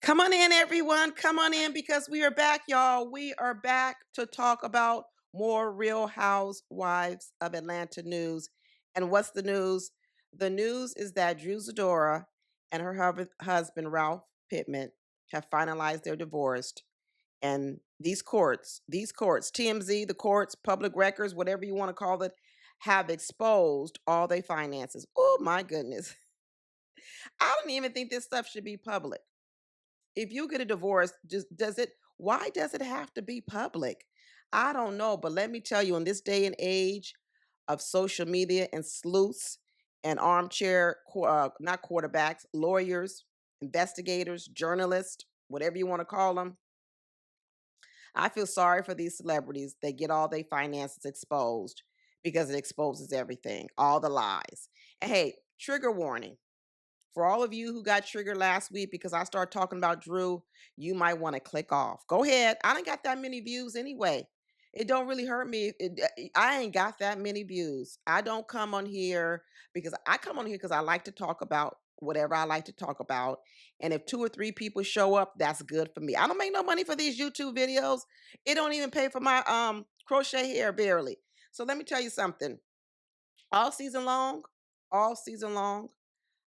Come on in, everyone. Come on in because we are back, y'all. We are back to talk about more Real Housewives of Atlanta news. And what's the news? The news is that Drew Sidora and her husband, Ralph Pittman, have finalized their divorce. And these courts, TMZ, the courts, public records, whatever you want to call it, have exposed all their finances. Oh, my goodness. I don't even think this stuff should be public. If you get a divorce, just why does it have to be public? I don't know, but let me tell you, in this day and age of social media and sleuths and armchair not quarterbacks, lawyers, investigators, journalists, whatever you want to call them, I feel sorry for these celebrities. They get all their finances exposed because it exposes everything, all the lies. And hey, trigger warning. For all of you who got triggered last week because I started talking about Drew, you might want to click off. Go ahead. I didn't got that many views anyway. It don't really hurt me. I ain't got that many views. I don't come on here because I come on here because I like to talk about whatever I like to talk about. And if 2 or 3 people show up, that's good for me. I don't make no money for these YouTube videos. It don't even pay for my crochet hair barely. So let me tell you something. All season long, all season long,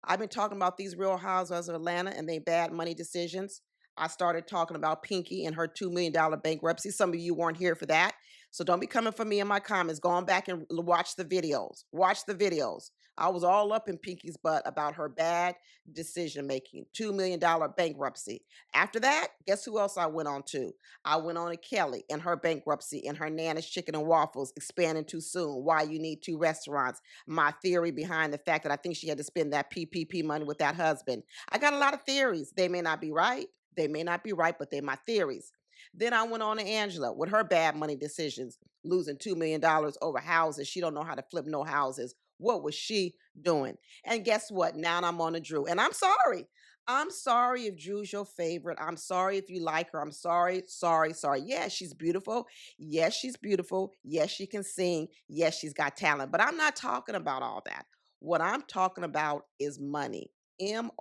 I've been talking about these Real Housewives of Atlanta and they bad money decisions. I started talking about Pinky and her $2 million bankruptcy. Some of you weren't here for that. So don't be coming for me in my comments. Go on back and watch the videos. Watch the videos. I was all up in Pinky's butt about her bad decision making, $2 million bankruptcy. After that, guess who else I went on to? I went on to Kelly and her bankruptcy and her Nana's Chicken and Waffles expanding too soon. Why you need 2 restaurants. My theory behind the fact that I think she had to spend that PPP money with that husband. I got a lot of theories. They may not be right. They may not be right, but they're my theories. Then I went on to Angela with her bad money decisions, losing $2 million over houses. She don't know how to flip no houses. What was she doing? And guess what? Now I'm on to Drew. And I'm sorry. I'm sorry if Drew's your favorite. I'm sorry if you like her. I'm sorry, sorry, sorry. Yes, she's beautiful. Yes, she's beautiful. Yes, she can sing. Yes, she's got talent. But I'm not talking about all that. What I'm talking about is money. Money. And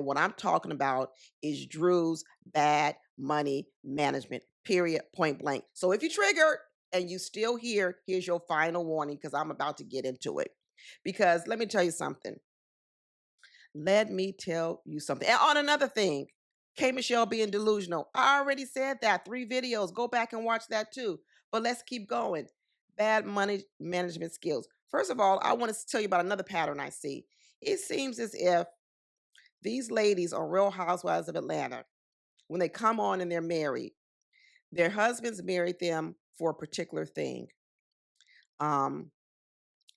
what I'm talking about is Drew's bad money management, period, point blank. So if you triggered and you still here, here's your final warning because I'm about to get into it. Because let me tell you something. Let me tell you something. And on another thing, K. Michelle being delusional. I already said that. 3 videos. Go back and watch that too. But let's keep going. Bad money management skills. First of all, I want to tell you about another pattern I see. It seems as if these ladies on Real Housewives of Atlanta, when they come on and they're married, their husbands married them for a particular thing. Um,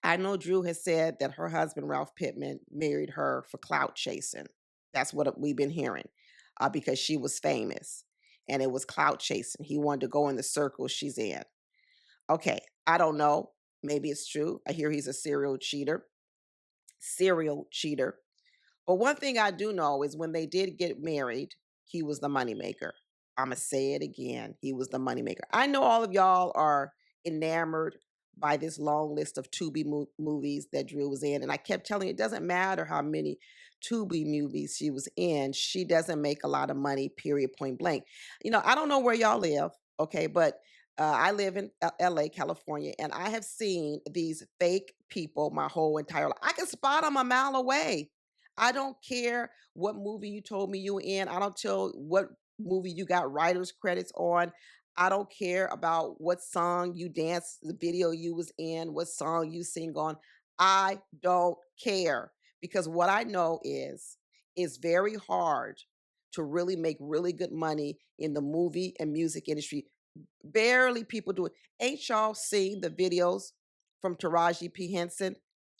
I know Drew has said that her husband, Ralph Pittman, married her for clout chasing. That's what we've been hearing because she was famous and it was clout chasing. He wanted to go in the circle she's in. Okay, I don't know. Maybe it's true. I hear he's a serial cheater. Serial cheater. But one thing I do know is when they did get married, he was the moneymaker. I'm going to say it again. He was the moneymaker. I know all of y'all are enamored by this long list of Tubi movies that Drew was in. And I kept telling you, it doesn't matter how many Tubi movies she was in. She doesn't make a lot of money, period, point blank. You know, I don't know where y'all live, okay, but I live in LA, California, and I have seen these fake people my whole entire life. I can spot them a mile away. I don't care what movie you told me you were in. I don't tell what movie you got writer's credits on. I don't care about what song you dance, the video you was in, what song you sing on. I don't care because what I know is it's very hard to really make really good money in the movie and music industry. Barely people do it. Ain't y'all seen the videos from Taraji P. Henson?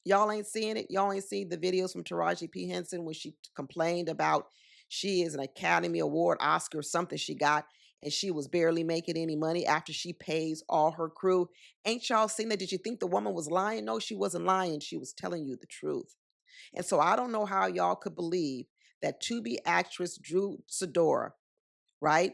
Y'all ain't seeing it. Y'all ain't seen the videos from Taraji P. Henson when she complained about she is an Academy Award, Oscar, something she got, and she was barely making any money after she pays all her crew. Ain't y'all seen that? Did you think the woman was lying? No, she wasn't lying. She was telling you the truth. And so I don't know how y'all could believe that to-be actress Drew Sidora, right,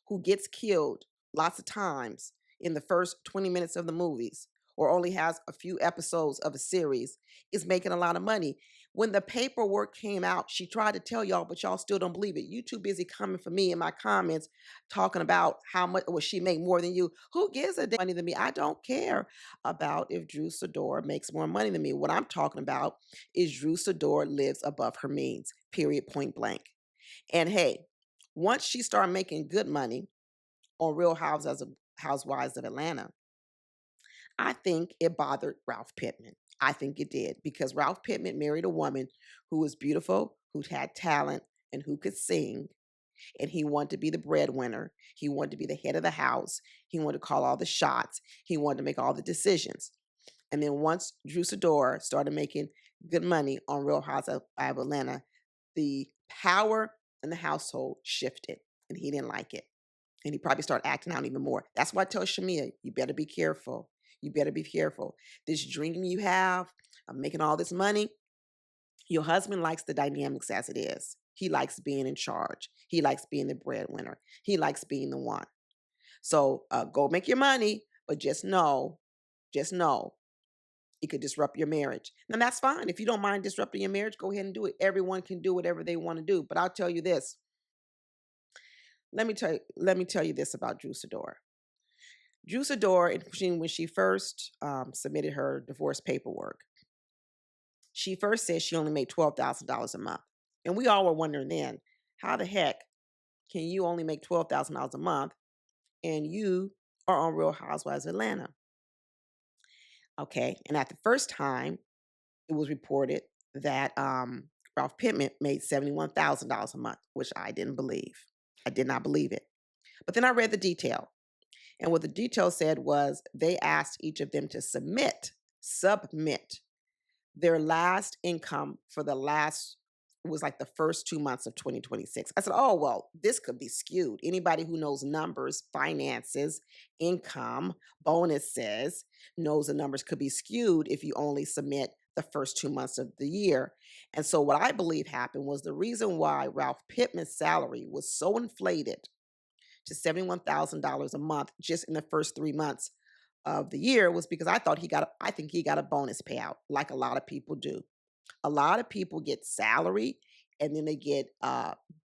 who gets killed lots of times in the first 20 minutes of the movies or only has a few episodes of a series is making a lot of money. When the paperwork came out, she tried to tell y'all, but y'all still don't believe it. You too busy coming for me in my comments talking about how much will she make more than you. Who gives a damn money than me? I don't care about if Drew Sidora makes more money than me. What I'm talking about is Drew Sidora lives above her means, period, point blank. And hey, once she started making good money on Housewives of Atlanta, I think it bothered Ralph Pittman. I think it did because Ralph Pittman married a woman who was beautiful, who had talent, and who could sing. And he wanted to be the breadwinner. He wanted to be the head of the house. He wanted to call all the shots. He wanted to make all the decisions. And then once Drew Sidora started making good money on Real House of Atlanta, the power in the household shifted, and he didn't like it. And he probably started acting out even more. That's why I tell Shamia, you better be careful. You better be careful. This dream you have of making all this money, your husband likes the dynamics as it is. He likes being in charge. He likes being the breadwinner. He likes being the one. So go make your money, but just know it could disrupt your marriage. Now that's fine. If you don't mind disrupting your marriage, go ahead and do it. Everyone can do whatever they want to do. But I'll tell you this. Let me tell you this about Drew Sidora. Drew Sidora, when she first submitted her divorce paperwork, she first said she only made $12,000 a month. And we all were wondering then, how the heck can you only make $12,000 a month and you are on Real Housewives of Atlanta? Okay. And at the first time, it was reported that Ralph Pittman made $71,000 a month, which I didn't believe. I did not believe it. But then I read the detail. And what the detail said was they asked each of them to submit their last income for it was like the first 2 months of 2026. I said, oh, well, this could be skewed. Anybody who knows numbers, finances, income, bonuses, knows the numbers could be skewed if you only submit the first 2 months of the year. And so what I believe happened was the reason why Ralph Pittman's salary was so inflated to $71,000 a month just in the first 3 months of the year was because I think he got a bonus payout like a lot of people do. A lot of people get salary and then they get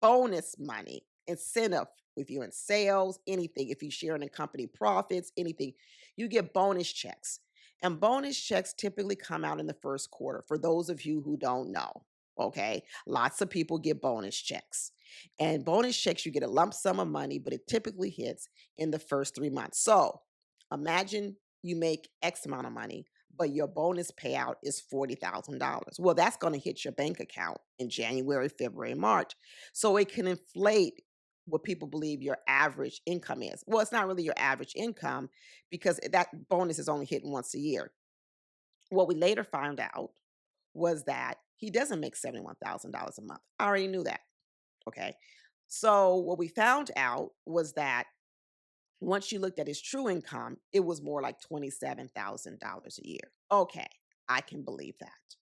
bonus money, incentive if you're in sales, anything. If you're sharing in company profits, anything, you get bonus checks. And bonus checks typically come out in the first quarter for those of you who don't know. Okay. Lots of people get bonus checks. And bonus checks, you get a lump sum of money, but it typically hits in the first 3 months. So imagine you make X amount of money, but your bonus payout is $40,000. Well, that's going to hit your bank account in January, February, March. So it can inflate what people believe your average income is. Well, it's not really your average income because that bonus is only hitting once a year. What we later found out was that he doesn't make $71,000 a month. I already knew that. Okay. So what we found out was that once you looked at his true income, it was more like $27,000 a year. Okay, I can believe that.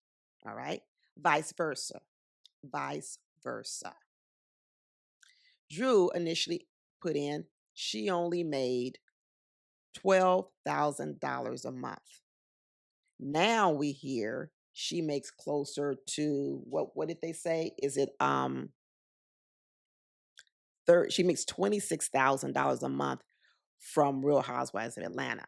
All right. Vice versa. Vice versa. Drew initially put in, she only made $12,000 a month. Now we hear she makes closer to what did they say? Is it she makes $26,000 a month from Real Housewives of Atlanta.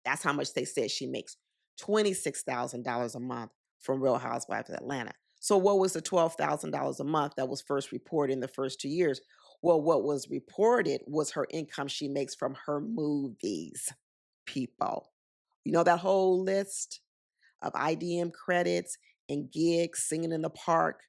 That's how much they said she makes. $26,000 a month from Real Housewives of Atlanta. So what was the $12,000 a month that was first reported in the first 2 years? Well, what was reported was her income she makes from her movies, people. You know that whole list of IDM credits and gigs, singing in the park,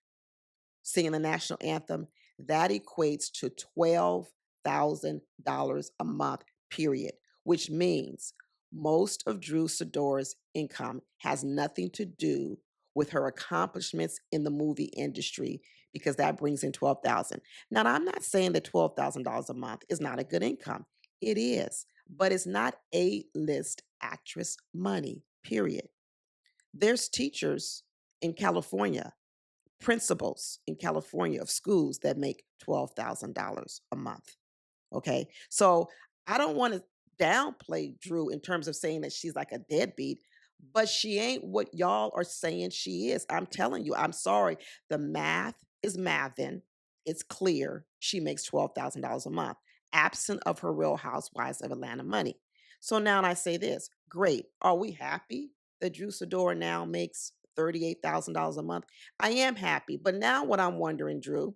singing the national anthem? That equates to $12,000 a month, period, which means most of Drew Sidora's income has nothing to do with her accomplishments in the movie industry because that brings in 12,000. Now, I'm not saying that $12,000 a month is not a good income. It is, but it's not A-list actress money, period. There's teachers in California, principals in California of schools that make $12,000 a month. Okay. So I don't want to downplay Drew in terms of saying that she's like a deadbeat, but she ain't what y'all are saying she is. I'm telling you, I'm sorry. The math is mathing. It's clear she makes $12,000 a month, absent of her Real Housewives of Atlanta money. So now I say this, great. Are we happy that Drew Sidora now makes $38,000 a month? I am happy. But now what I'm wondering, Drew,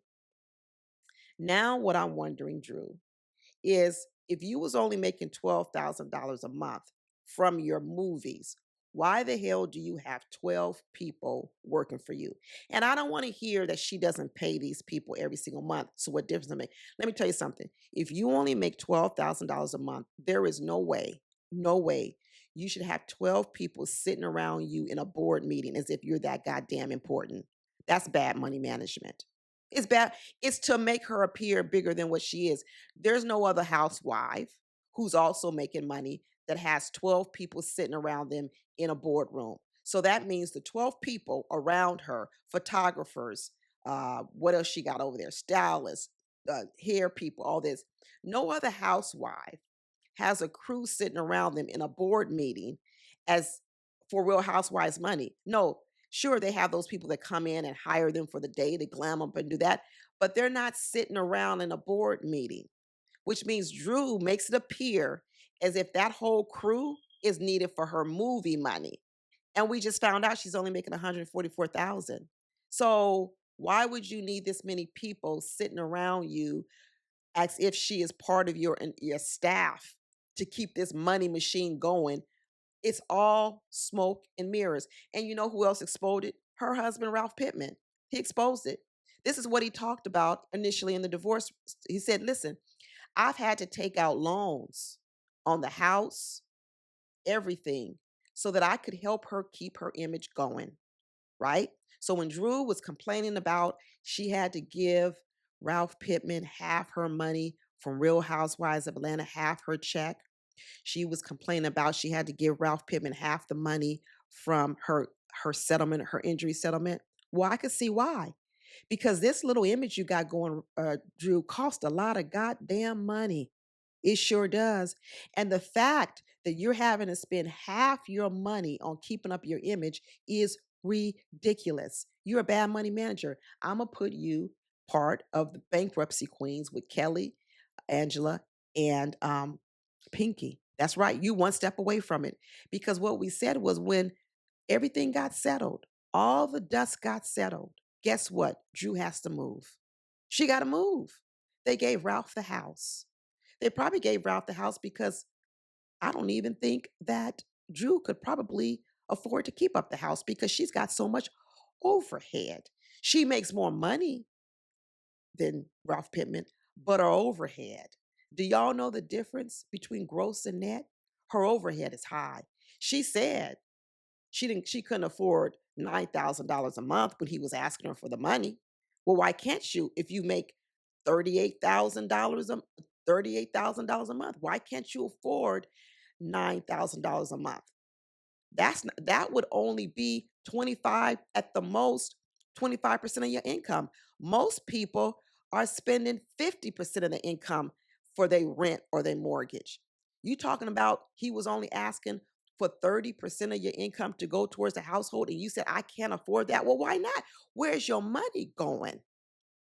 is if you was only making $12,000 a month from your movies, why the hell do you have 12 people working for you? And I don't want to hear that she doesn't pay these people every single month. So what difference does it make? Let me tell you something. If you only make $12,000 a month, there is no way you should have 12 people sitting around you in a board meeting as if you're that goddamn important. That's bad money management. It's bad. It's to make her appear bigger than what she is. There's no other housewife who's also making money that has 12 people sitting around them in a boardroom. So that means the 12 people around her, photographers, what else she got over there? Stylists, hair people, all this. No other housewife has a crew sitting around them in a board meeting as for Real Housewives money. No, sure, they have those people that come in and hire them for the day to glam up and do that, but they're not sitting around in a board meeting, which means Drew makes it appear as if that whole crew is needed for her movie money. And we just found out she's only making 144,000. So why would you need this many people sitting around you as if she is part of your staff to keep this money machine going? It's all smoke and mirrors. And you know who else exposed it? Her husband, Ralph Pittman. He exposed it. This is what he talked about initially in the divorce. He said, listen, I've had to take out loans on the house, everything, so that I could help her keep her image going, right? So when Drew was complaining about she had to give Ralph Pittman half her money from Real Housewives of Atlanta, half her check, she was complaining about she had to give Ralph Pittman half the money from her settlement, her injury settlement. Well, I could see why. Because this little image you got going, Drew, cost a lot of goddamn money. It sure does. And the fact that you're having to spend half your money on keeping up your image is ridiculous. You're a bad money manager. I'm going to put you part of the bankruptcy queens with Kelly, Angela, and Pinky. That's right. You one step away from it. Because what we said was when everything got settled, all the dust got settled. Guess what? Drew has to move. She got to move. They gave Ralph the house. They probably gave Ralph the house because I don't even think that Drew could probably afford to keep up the house because she's got so much overhead. She makes more money than Ralph Pittman, but her overhead. Do y'all know the difference between gross and net? Her overhead is high. She said she couldn't afford $9,000 a month when he was asking her for the money. Well, why can't you if you make $38,000 $38,000 a month? Why can't you afford $9,000 a month? That would only be 25 at the most, 25% of your income. Most people are spending 50% of the income for their rent or their mortgage. You talking about he was only asking for 30% of your income to go towards the household and you said I can't afford that. Well, why not? Where's your money going?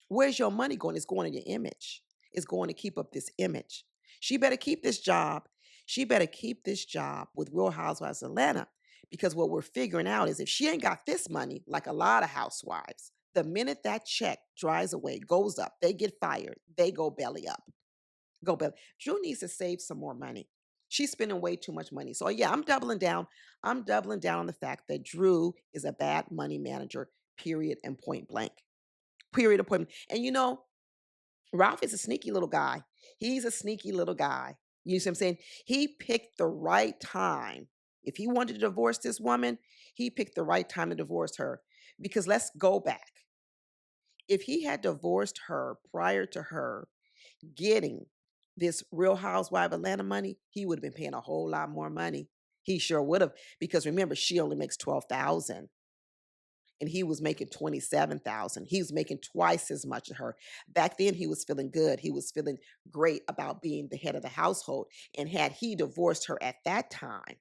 Where's your money going? It's going to your image. It's going to keep up this image. She better keep this job. She better keep this job with Real Housewives of Atlanta because what we're figuring out is if she ain't got this money, like a lot of housewives, the minute that check dries away, goes up, they get fired, they go belly up. Go belly. Drew needs to save some more money. She's spending way too much money. So yeah, I'm doubling down. I'm doubling down on the fact that Drew is a bad money manager, period and point blank. Period appointment. And you know, Ralph is a sneaky little guy. He's a sneaky little guy. You see what I'm saying? He picked the right time. If he wanted to divorce this woman, he picked the right time to divorce her. Because let's go back. If he had divorced her prior to her getting this Real Housewife of Atlanta money, he would have been paying a whole lot more money. He sure would have. Because remember, she only makes 12,000 and he was making 27,000. He was making twice as much as her. Back then he was feeling good. He was feeling great about being the head of the household. And had he divorced her at that time,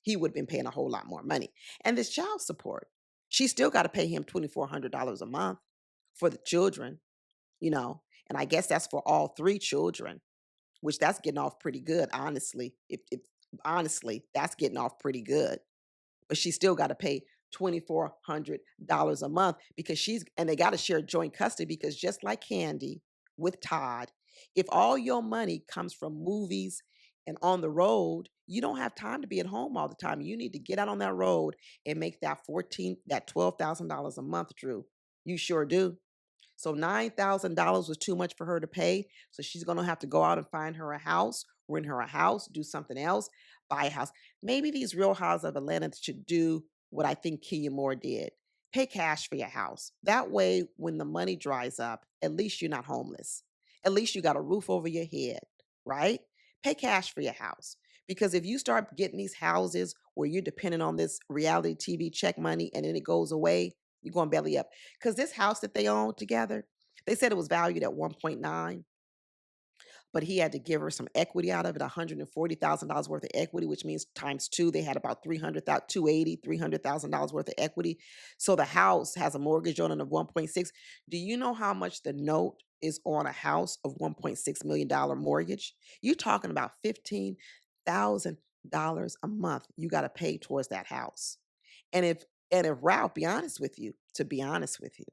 he would have been paying a whole lot more money. And this child support, she still got to pay him $2,400 a month for the children, you know. And I guess that's for all three children, which that's getting off pretty good, honestly. If honestly, that's getting off pretty good. But she still got to pay $2,400 a month because and they got to share joint custody because just like Candy with Todd, if all your money comes from movies and on the road, you don't have time to be at home all the time. You need to get out on that road and make that $12,000 a month, Drew. You sure do. So $9,000 was too much for her to pay. So she's going to have to go out and find her a house, rent her a house, do something else, buy a house. Maybe these Real Houses of Atlanta should do what I think Kia Moore did. Pay cash for your house. That way, when the money dries up, at least you're not homeless. At least you got a roof over your head, right? Pay cash for your house. Because if you start getting these houses where you're dependent on this reality TV check money and then it goes away, you're going belly up. Because this house that they own together, they said it was valued at 1.9, but he had to give her some equity out of it, $140,000 worth of equity, which means times two, they had about $300,000 worth of equity. So the house has a mortgage on it of 1.6. Do you know how much the note is on a house of $1.6 million mortgage? You're talking about $15,000 a month you got to pay towards that house. And if Ralph, to be honest with you,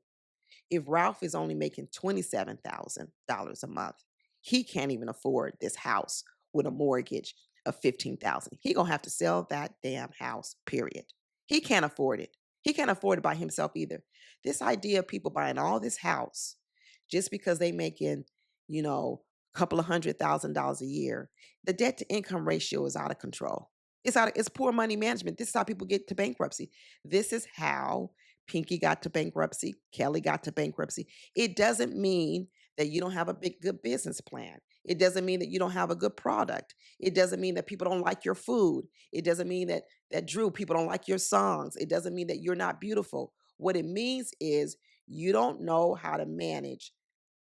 if Ralph is only making $27,000 a month, he can't even afford this house with a mortgage of $15,000. He gonna have to sell that damn house, period. He can't afford it. He can't afford it by himself either. This idea of people buying all this house just because they making, a couple of $100,000 a year, the debt to income ratio is out of control. It's poor money management. This is how people get to bankruptcy. This is how Pinky got to bankruptcy, Kelly got to bankruptcy. It doesn't mean that you don't have a good business plan. It doesn't mean that you don't have a good product. It doesn't mean that people don't like your food. It doesn't mean that Drew, people don't like your songs. It doesn't mean that you're not beautiful. What it means is you don't know how to manage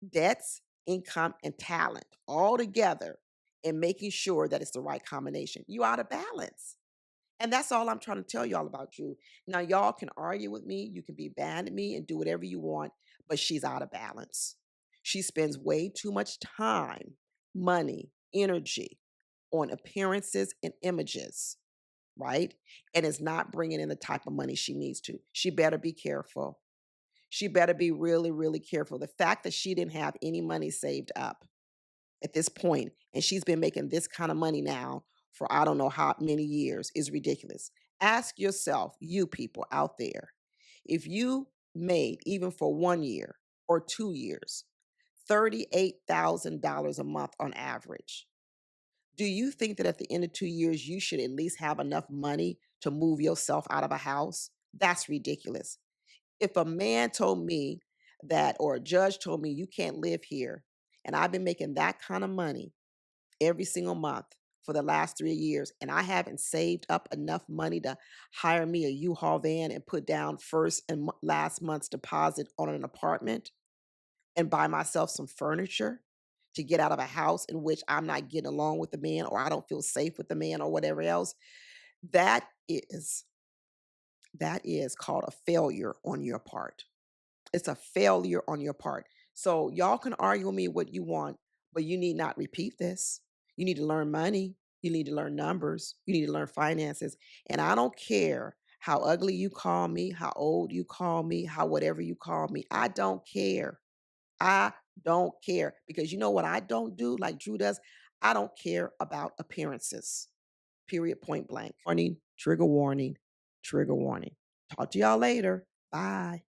debts, income, and talent all together and making sure that it's the right combination. You out of balance. And that's all I'm trying to tell y'all about Drew. Now, y'all can argue with me. You can be bad at me and do whatever you want, but she's out of balance. She spends way too much time, money, energy on appearances and images, right? And is not bringing in the type of money she needs to. She better be careful. She better be really, really careful. The fact that she didn't have any money saved up at this point, and she's been making this kind of money now for I don't know how many years is ridiculous. Ask yourself, you people out there, if you made even for 1 year or 2 years, $38,000 a month on average, do you think that at the end of 2 years, you should at least have enough money to move yourself out of a house? That's ridiculous. If a man told me that, or a judge told me you can't live here, and I've been making that kind of money every single month for the last 3 years, and I haven't saved up enough money to hire me a U-Haul van and put down first and last month's deposit on an apartment and buy myself some furniture to get out of a house in which I'm not getting along with the man or I don't feel safe with the man or whatever else, that is called a failure on your part. It's a failure on your part. So y'all can argue with me what you want, but you need not repeat this. You need to learn money. You need to learn numbers. You need to learn finances. And I don't care how ugly you call me, how old you call me, how whatever you call me. I don't care. I don't care because you know what I don't do like Drew does? I don't care about appearances. Period, point blank. Warning, trigger warning, trigger warning. Talk to y'all later. Bye.